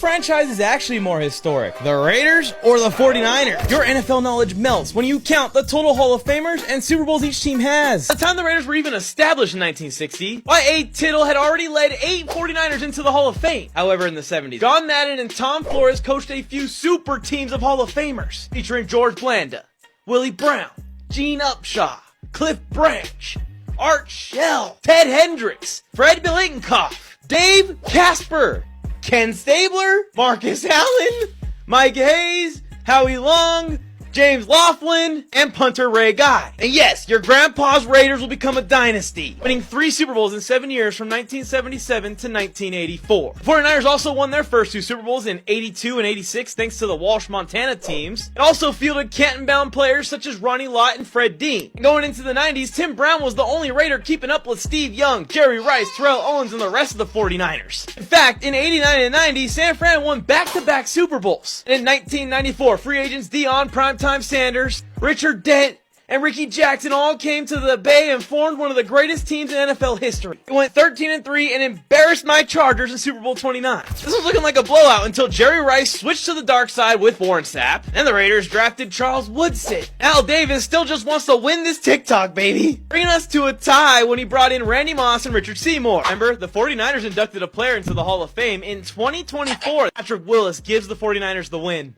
franchise is actually more historic, the Raiders or the 49ers? Your NFL knowledge melts when you count the total Hall of Famers and Super Bowls each team has. By the time the Raiders were even established in 1960, Y.A. Tittle had already led 8 49ers into the Hall of Fame. However, in the 70s, John Madden and Tom Flores coached a few super teams of Hall of Famers, featuring George Blanda, Willie Brown, Gene Upshaw, Cliff Branch, Art Shell, Ted Hendricks, Fred Biletnikoff, Dave Casper, Ken Stabler, Marcus Allen, Mike Hayes, Howie Long, James Laughlin, and punter Ray Guy. And yes, your grandpa's Raiders will become a dynasty, winning 3 Super Bowls in 7 years from 1977 to 1984. The 49ers also won their first 2 Super Bowls in 82 and 86 thanks to the Walsh, Montana teams. It also fielded Canton-bound players such as Ronnie Lott and Fred Dean. And going into the 90s, Tim Brown was the only Raider keeping up with Steve Young, Jerry Rice, Terrell Owens, and the rest of the 49ers. In fact, in 89 and 90, San Fran won back-to-back Super Bowls. And in 1994, free agents Deion Primetime Sanders, Richard Dent, and Ricky Jackson all came to the Bay and formed one of the greatest teams in NFL history. It went 13-3 and embarrassed my Chargers in Super Bowl 29. This was looking like a blowout until Jerry Rice switched to the dark side with Warren Sapp, and the Raiders drafted Charles Woodson. Al Davis still just wants to win this TikTok, baby, bringing us to a tie when he brought in Randy Moss and Richard Seymour. Remember, the 49ers inducted a player into the Hall of Fame in 2024. Patrick Willis gives the 49ers the win.